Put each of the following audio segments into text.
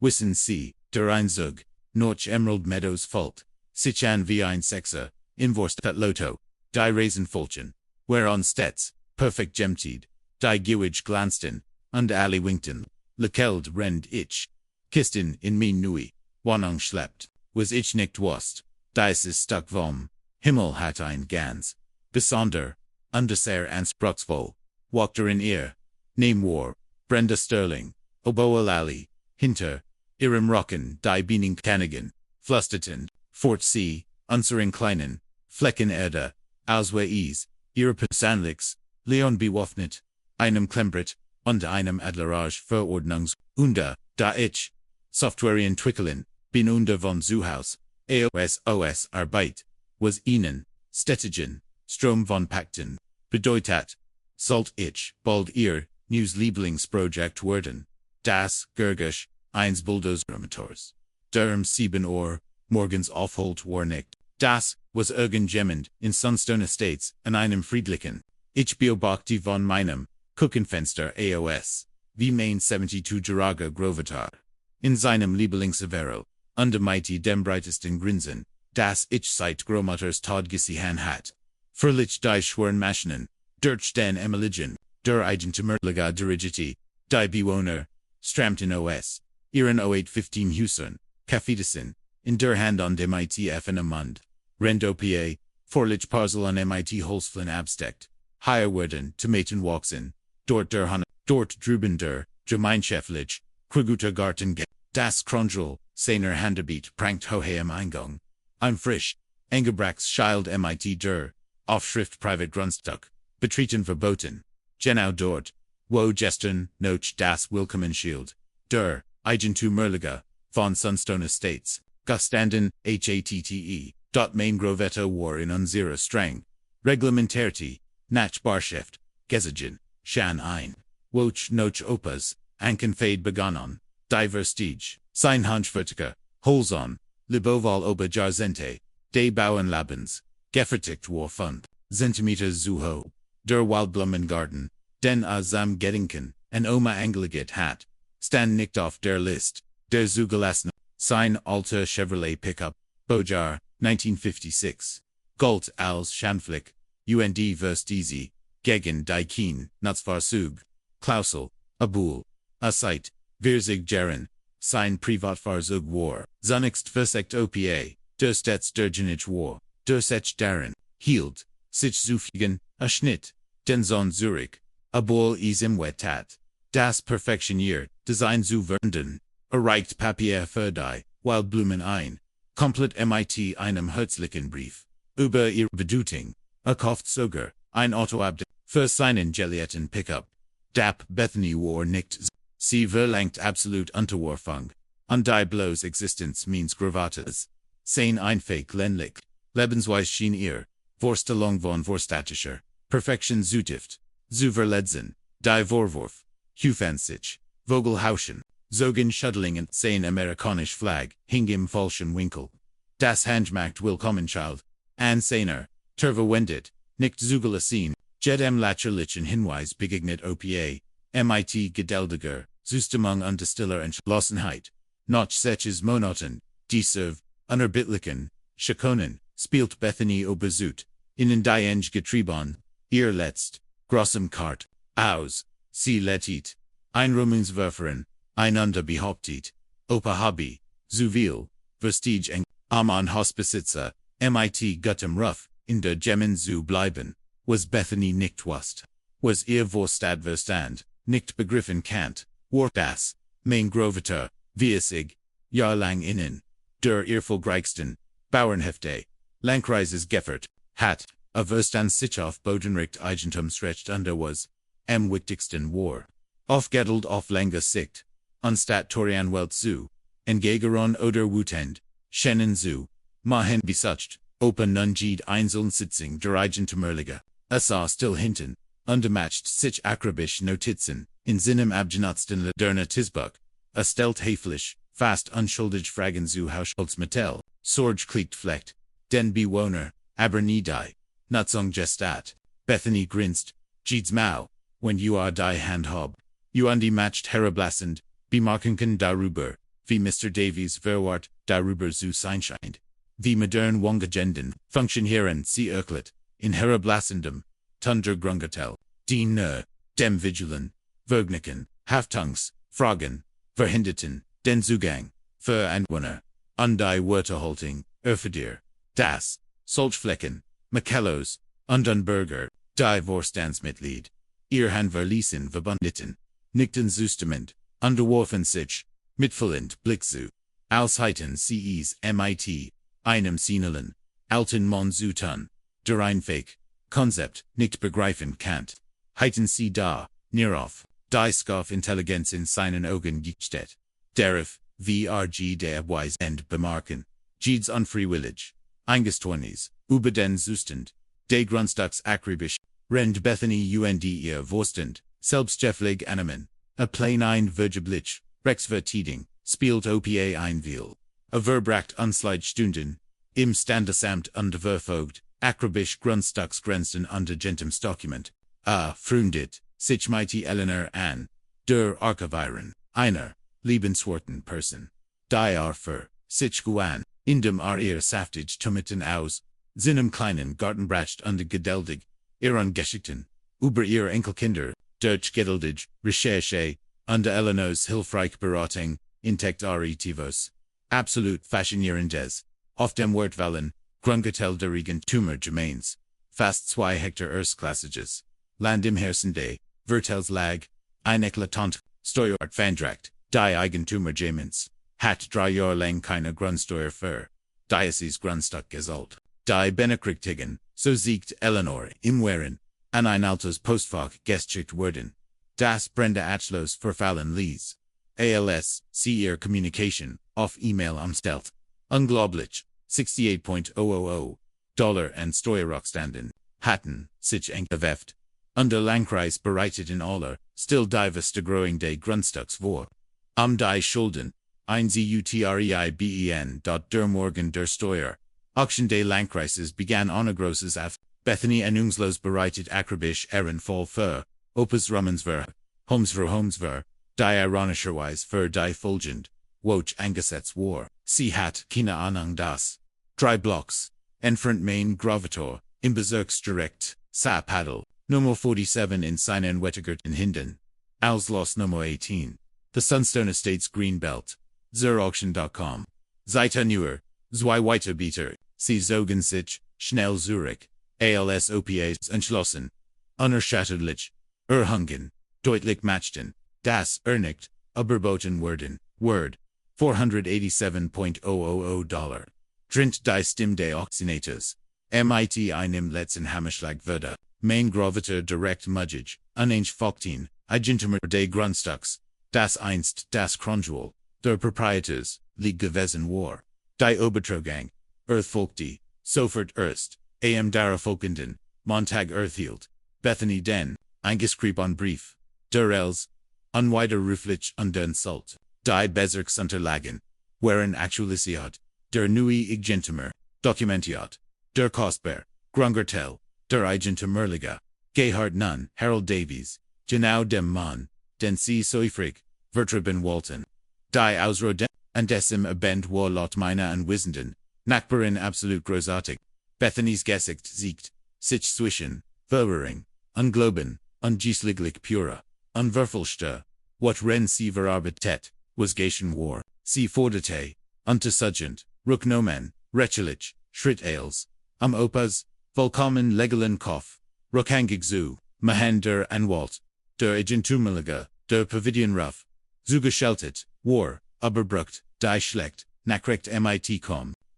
Wissen Sie, der Einzug, Noch Emerald Meadows Fault, sich an wie ein Sechser, Invorst dat Lotto, die Raisenfolchen, whereon stets, perfect gemtied, die Gewich glansden, und alle winkten, lekeld rend ich, kisten in mein nui, wanang schleppt, was ich nicht wusst, dies ist stuck vom, Himmel hat ein Gans, besonder, underser ans Bruxvoll, walkter in ear, name war, Brenda Sterling, Oboe Lally, hinter, ihrem Rocken die Biening Kanigan, Flusterten, Fort C, unseren kleinen, Flecken Erde, Ausweis, ihre Persönlichs, Leon bewaffnet, einem Klembrit, und einem Adlerage Verordnungs, da ich, Softwarien Twickeln, bin von Zuhaus, OS Arbeit, was ihnen, Städtigen, Strom von Pakten, bedeutet, sollt ich, bald ihr, News Lieblingsprojekt werden, das, Gergisch, eins Bulldozer-Motors, derm 7 Uhr, morgens aufholt war nicht, das, was irgendjemand, in Sunstone Estates, an einem friedlichen, ich beobachte von meinem, Kuchenfenster AOS, wie mein 72 Jahre Grovetar, in seinem Lieblingssevero, under mighty dem breitesten Grinsen, das ich seit Gromutters Tod gesehen hat, verlich die schweren Maschinen, durch den Emeligen, der Eigentümerliga Dirigiti, die Bewohner, Stramton OS, ihren 0815 Huson, Kaffeedesen, in der Hand an dem ITF in Mund, Rend OPA, Vorlich Parcel an MIT Holzflin absteckt, Heierwerden, Tomaten Walksen, dort der Hanne, dort drüben der, Gemeinschäftlich, Krüguter Garten das Kronjul, seiner Handebeat prankt hohe am Eingang, ein frisch, Engebracks Schild MIT der, Aufschrift Private Grundstück, betreten verboten, genau dort, wo gestern, noch das Willkommenschild, der, Eigentümerliga, von Sunstone Estates, gestanden, HATTE, dot main Grovetto war in unserer streng, reglementärte, Nachbarschaft, Gesagen, Shan ein, Woch noch Opas, Ankenfade begonnen, Diverstige, sein Handwerker, Holzon, Liboval Oba Jarzente, de Bauernlabens, Gefertigt war Fund, Zentimeter Zuho, der Waldblumengarten, den Azam Gedinken, en Oma Angliget hat, stand nicht auf der List, der Zugelassene, sein alter Chevrolet Pickup, Bojar, 1956, Gold als Schanflick, UND Verst Easy, gegen die Kien, Nutzfahrzeug, Klausel, Abul, Asite, Virzig Jaren, sein Privatfahrzeug war, zunächst versekt OPA, der Stets der Genich war, der Sech Darren, hielt, sich zufügen, a Schnitt, den Son Zurich, Abul is im Wetat, das Perfektionier, Design zu werden, erreicht Papier für die, Wildblumen ein, komplett MIT einem herzlichen Brief, über ihr Bedeutung, kauft sogar, ein Autoabde, für seinen Gelietten Pickup, Dap Bethany war nicht, sie verlangt absolut Unterwerfung, und die bloß Existenz means Gravatas, sein einfach ländlich, lebensweise schien ihr, Vorstellung von vorstatischer, Perfektion zutrifft, zu verletzen, die Vorwurf, Hufansich, Vogelhauschen, Zogen Schuddelingen, sein amerikanisch Flag, hing im falschen Winkel. Das Handmacht Willkommenschild, an seiner, Terverwendet, nicht zugelassen, jedem Lacherlichen Hinweis begegnet OPA, MIT Gedeldiger, Zustimung und Distiller Entschlossenheit, noch seches Monoton, die serv, unerbittlichen, Schakonen, spielt Bethany Oberzut, innen die Eng getrieben, ihr letzt, grossem Kart, aus, sie letit, Einrumungswerferin, einander behauptet, Opa Hobby, Zuviel, Vestige eng, Aman Hospesitzer, MIT Guttem Ruff, in der Gemmen zu bleiben, was Bethany nicht wusst, was ihr Vorstadverstand, nicht begriffen kannt, war das, mein Groveter, wie es sich, jahrelang innen, der erfolgreichsten, Bauernhefte, Landkreises Geffert, hat, Verstand sich auf Bodenrecht Eigentumsrecht under was, am wichtigsten war, aufgedelt auf lange Sicht, anstatt Torian Welt zu, Engegeron oder Wutend, Schennen zu, Mahen besucht, Opa nun jede einzeln Sitzung der Eigentümerliga, sah still hinten, undermatched sich akribisch Notizen, in seinem abgenutzten Lerner Tisbuck, stellt höflich, fast unschuldig Fragen zu Haushaltsmittel, Sorge kliegt flecht, den Bewohner, aber nie die, Nutzung gestat, Bethany grinst, Jeeds Mau, when you are die Handhob, you undie matched herablassend, bemarkenken darüber, wie Mr. Davies verwart, darüber zu sein scheint. Wie modern Wongagenden, funktionieren sie erklärt, in herablassendem, Tundergrungetel, die nur, dem Vigilen, Vergnicken, Haftungs, Fragen, Verhinderten, den Zugang, Veranwohner, und die Wörterhaltung, Erfadir, das, Solchflecken, Makellos, und Unburger, die Vorstandsmitglied, ihr Handverließen verbundeten, nickten Zustimmt, unterworfen sich, mitfühlend Blickzu, ausheiten CEs MIT, einem Sinelen, alten Monzutan, der Einfake, Konzept, nicht begreifen kannt, heiten sie da, nierauf, die Skoff Intelligenz in seinen Augen gestellt, darauf, VRG der Wise End bemarken, Jeeds unfreiwillig, eingestornis, über den Zustand, de Grundstücks akribisch, rend Bethany und ihr Vorstand, selbstgefällig annehmen, a plain ein Vergeblich, Rexvertiding, spielt OPA einviel, a verbracht Unslide-Stunden, im Standesamt unterverfolgt, akribisch Grundstücksgrenzen unter Gentems Dokument, a Freundit, sich mighty Eleanor an, der Archivieren, einer, liebenswerten Person, die für, sich guan, in dem ihr saftig Tumeten aus, seinem kleinen Gartenbracht und gedeldig, ihr ungeschickten, über ihr Enkelkinder, durch geduldig, Recherche, und Eleanors hilfreich Beratung, intectaritivos, absolut fascinierendes, auf dem Wortwellen, Grungetel der Regentummer Gemeins, fast 2 Hektar erstklassiges, Land im Herzen des, Vertelslag, ein eklatant, Steuerart Fandracht, die Eigentummer Gemens, hat 3 Jahre lang keine Grundsteuer für, Diocese Grundstück gezahlt, die Benekriegtigen, so siegt Eleanor, im Wehren, an ein altes Postfach geschickt worden, das Brenda Achlos verfallen ließ, als, sie ihr Communication, auf E-Mail umstellt, unglaublich, $68,000 and Steuerrückstanden, hatten, sich eingeweft, und der Landkreis bereitet in aller, still diveste growing day Grundstücks vor, die Schulden, ein Zutreibben. Der Morgen der Steuer, Auction des Landkreises begann ohne großes Auf, Bethany Ennungslos bereitet akribisch voll für, Opus Rummensver, Homsver, die ironischerweise für die Fulgend, Woch angesetzt war, sie hat keine Ahnung das. 3 Blocks, Entfernt Main Gravator, im Bezirksdistrikt, Sa Paddle, Nummer 47 in seinen Wettergarten Hinden, Auslos Nummer 18, The Sunstone Estates Greenbelt, Zurauction.com, Seite Neuer, Zwei Weiterbieter, sie zogen sich, schnell Zurich, ALSOPAs entschlossen, unerschütterlich, erhungen, deutlich machten, das nicht, überboten werden, Word, $487,000. Drint die Stimme des Oxinators, MIT einem letzten Hammerschlag würde, Main Gravator direkt mudgig, uneinsch Fogtin, Eigentummer des Grundstücks, das einst das Kronjuwel, der Proprietors, Lieg gewesen war, die Obertrogang, Earthfolkti, sofort erst, am darauffolgenden, Montag Earthhield, Bethany den, eingeschrieben Brief, der Els, unweiter Ruflich und den Salt, die Bezirksunterlagen, waren aktualisiert, der neue Eigentummer, dokumentiert, der Kostbar, Grungertel, der Eigentummerliga, Gerhard Nunn, Harold Davies, genau dem Mann, den sie soifrig, vertrieben wollten, die Ausroden, und dessen Abend war laut meiner Anwissenden, Nachbarin absolut großartig, Bethanys Gesicht siegt, sich zwischen, Verwirrung, Ungloben, ungiesliglich pura, unverfälschte, what ren sie verarbeitet, was geschehen war, sie forderte, untersuchend, Rücknomen, Rechtlich, Schrittales, Opas, vollkommen legalen Kauf, Rückhängig zu, Mahan der Anwalt, der Eigentummerliga, der Pavillionruf, zugeschaltet, war, überbrückt, die schlecht, nachrecht mit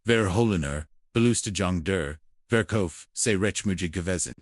verholener, Belustigung der, Verkauf, sei rechtmütig gewesen,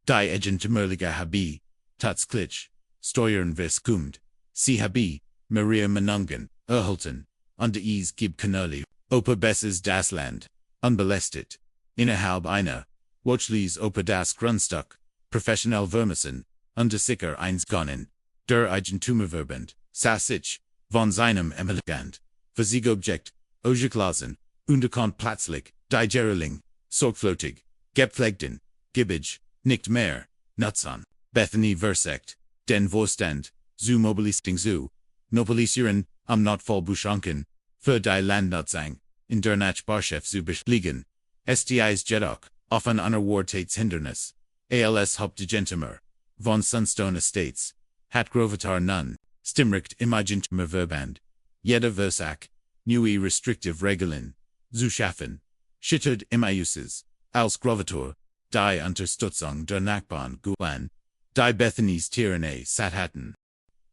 die Eigentummerliga habe, tatsächlich, Steuern veskummt, sie habe, Maria Menungen, erhalten, und es gibt Kanäle, Opa besses das Land, unbelästigt, innerhalb einer, Wochlis Opa das Grundstück, professionell vermessen, unter sicher eins gonnen, der Eigentummerverband, sich, von seinem Emeligant, Versiegobjekt, Ojeklasen, unterkant plötzlich, die Gerling, sorgfältig, gepflegten, gibbig, nicht mehr, nutzan, Bethany versekt, den Vorstand, zu mobilisting zu, nobilisieren, not voll Buschanken, für die Landnutzung, in der Nachbarschafts liegen. STIs jedoch, offen unerwarteten als Hauptagentümer, von Sunstone Estates, hat Grovitar nun, stimmrecht im Eigentümerverband, jeder Versack, neue restrictive Regeln, zu schaffen, schüttet immer Uses, als Grovitar, die Unterstützung der Nachbarn guan, die Bethany's Tyrannie satt hatten.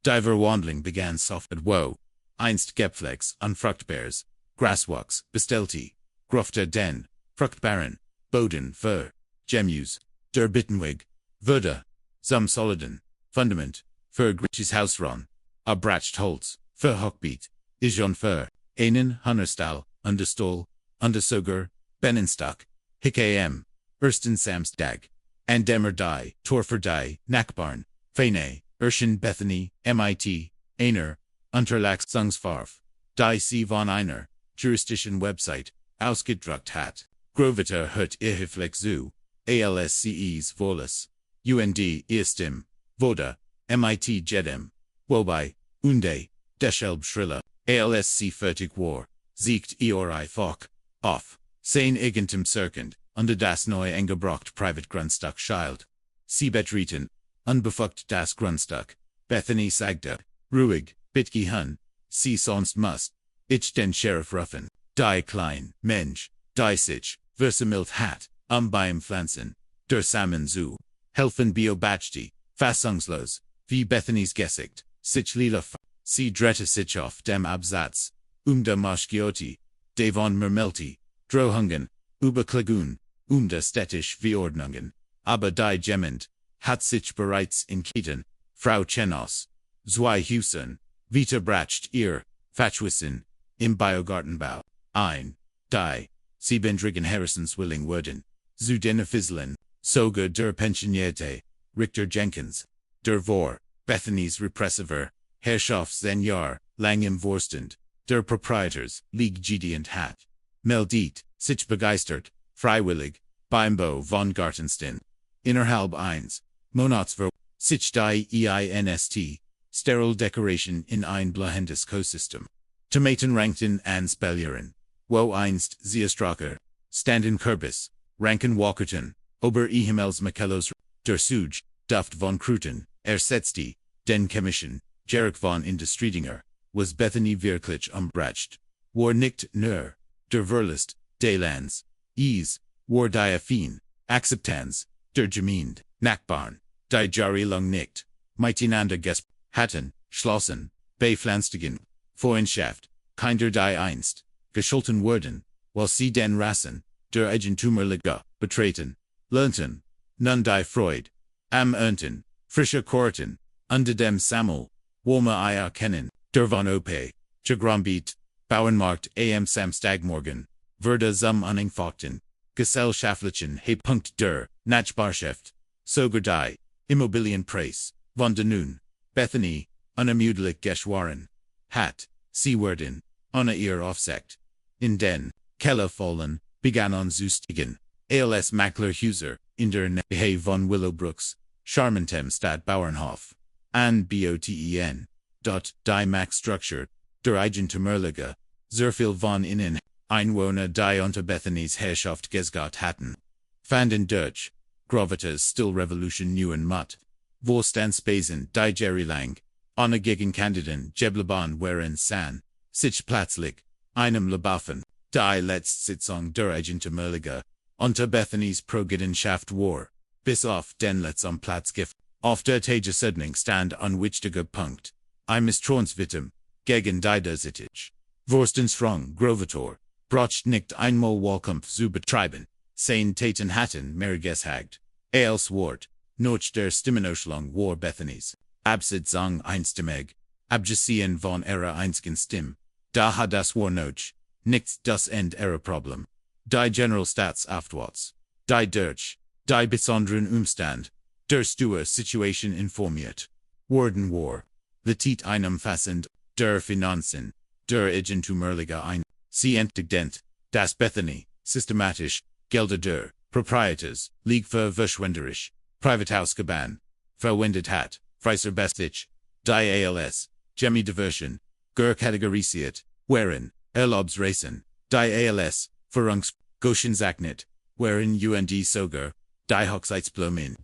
Die Verwandlung begann soft at wo, einst Gepflegs, unfruchtbares, Graswachs, bestellte, Grufte den, fruchtbaren, Boden für, Gemus, der Bittenweg, würde, zum soliden, Fundament, für Gritches Hausron, abracht Holz, für Hochbeet, Ijon für, einen Hunnerstall, Understall, Undersoger, Benenstock, Hickam, Ersten Samstag, and Demmer die, Torfer die, Nachbarn, Feine, Erschen Bethany, MIT, Einer, Unterlax Sungsfarf, die C von einer, Jurisdischen Website, ausgedruckt hat, Grovita hört ihiflex zu, ALSCEs volles, UND Eastim, Voda, MIT Jedem, wobei, Unde, Deshelb Schriller, ALSC fertig war, siegt Eori Fock, off, sein Eigentum Circend, unter das neu engebrocht Private Grundstück schild, Sie betreten, unbefuckt das Grundstück, Bethany sagte, ruhig, bitgi hun, Sie sonst muss, ich den Sheriff rufen, die klein, Mensch, die sich, versamilt hat, beim Pflanzen, der Samen zu, helfen beobachti, fassungslos, wie Bethany's Gesicht, sich lila Sie drehte sich auf dem Absatz, der Maschgioti, de von Mermelti, Drohungen, Überklagen, der städtisch Verordnungen, aber die Gement, hat sich bereits in Ketten, Frau Chenos, zwei Husen, Vita bracht ihr, Fatwissen, im Biogartenbau, ein, die, Siebendrigen Harrisons willing worden, zu den Fizlen, sogar der Pensionierte, Richter Jenkins, der Vor, Bethany's Repressiver, Herrschaftssenor, langem Vorstand, der Proprietors, League Gideon hat, meldet, sich begeistert, freiwillig, beim Bau von Gartensten, innerhalb eins, Monatsver, sich die EINST, sterile Decoration in ein blahendes Kosystem. Tomaten rankten an Spellieren, wo einst Ziestracher, standen Kürbis, ranken Walkerton, ober Ehemels Michelos, der Suj, Duft von Kruten, ersetzte, den Chemischen, Jerick von Industriedinger, was Bethany wirklich umbracht, war nicht nur, der Verlust, des Lands, war die Affin, Akzeptanz, der Gemeinde, Nachbarn, die Jahrelang nicht, miteinander hatten, schlossen, bepflanztigen, Freundschaft, kinder die einst, gescholten wurden, weil sie den Rassen, der Eigentümerliga, betreten, lernten, nun die Freude, am Ernten, frische Korten, unter dem Sammel, warme Eier kennen, der von Ope, Gegrombeet, Bauernmarkt am Samstagmorgen, wurde zum Uningfachten, gesellschaftlichen Punkt der Nachbarschaft, sogar die, Immobilienpreis, von de nun, Bethany, unermüdlich geschworen, hat, sie werden, ohne ihr Aufsicht, in den Keller fallen, begann an zu stiegen, als Maklerhäuser, in der Nähe von Willowbrooks, charmantem Stadtbauernhof, an Boten, die Machtstruktur, der Eigentümerliga, sehr viel von innen, Einwohner die unter Bethany's Herrschaft gesgat hatten, fanden durch, Grovitas still Revolution neuen Mut, Vorstandsbesen die Jahrelang, ohne Gegenkandidaten Gebleban waren san, sich plötzlich, einem Lebaffen, die Letztsitzung der Eigentümerliga, unter Bethany's Progidenschaft war, bis auf den letzten Platzgift, auf der Tagesordnung stand ein wichtiger Punkt, ein Misstrauensvotum, gegen die Desitich. Vorstandsfront Grovitor, brocht nicht einmal Wahlkampf zu betreiben, sein Taten hatten mehr geshagt, als Wort, noch der Stimmenausschlag war Bethany's, Absitzung einstimmig, abgesehen von ihrer einzigen Stimme, da hat das war noch, nicht das End ihrer Problem. Die Generalstaatsaufwärts, die durch, die besonderen Umstand, der Stuer Situation informiert, worden war, Tit einem fassend, der Finanzen, der Eigentümerliga ein, sie entdeckt, dass Bethany, systematisch, Gelder der Proprietors, League verschwenderisch, Privathausgebahn, verwendet hat, Freiser Bestich, die als, Gemi Diversion, kategorisiert, waren, Urlaubsreisen, die als, Verungsgoschensaknet, wherein und Soger, die Hochzeitsblumen,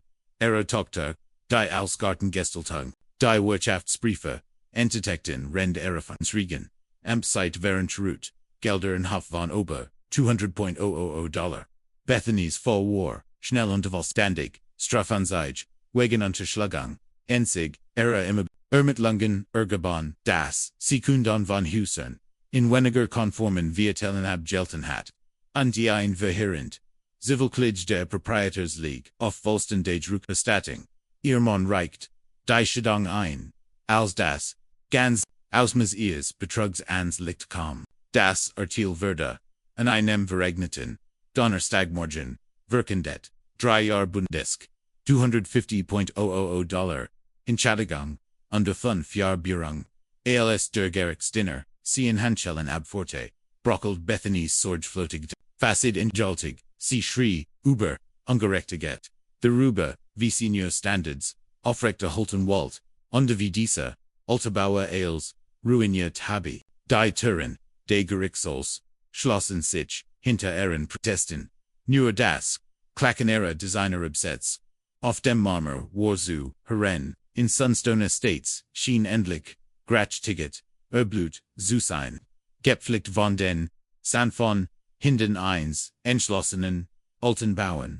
Tochter, die Ausgartengestaltung, die Wirtschaftsbriefe, Entdeckten Rend Erfahrungsregen, Amtszeit während Route, Gelder und Hof von Ober, $200,000. Bethany's Fall War, schnell und vollständig, Strafanzeige, wegen Unterschlagung, Enzig, immer, Ermittlungen, Ergebon, das, Sekundon von Husen, in weniger konformen Vietellen abgelten hat. Und die ein verheerend, Zivilklige der Proprietors-League, auf Volsten der Druckbestattung, Irmon reicht, die Schadung ein, als das, ganz, ausmes Ehes Betrugs ans Licht kam, das Artil Verda, an einem verregneten, Donnerstagmorgen, Wirkendet, 3 Jahr Bundisk, $250,000, Entschädigung, under 5 Jahr Burung, als der Gerichtsdiener, sie in Handschellen abforte, brockelt Bethany's Sorgflotig, Facid entjaltig, sie schrie, über, ungerechtiget, darüber, wie Senior Standards, aufrechte Holten Walt, unter wie diese, Ultebauer Ales, Ruiniert Habi, die Türen, de Gerichtshols, schlossen sich, hinter ihren Protesten, nur das, Klackenera Designer Absatz, auf dem Marmer, Warzu, Heren, in Sunstone Estates, schien endlich, Gratchtiget, Erblut, zu sein, gepflegt von den, Sanfon, Hinden eins, entschlossenen, alten Bauern,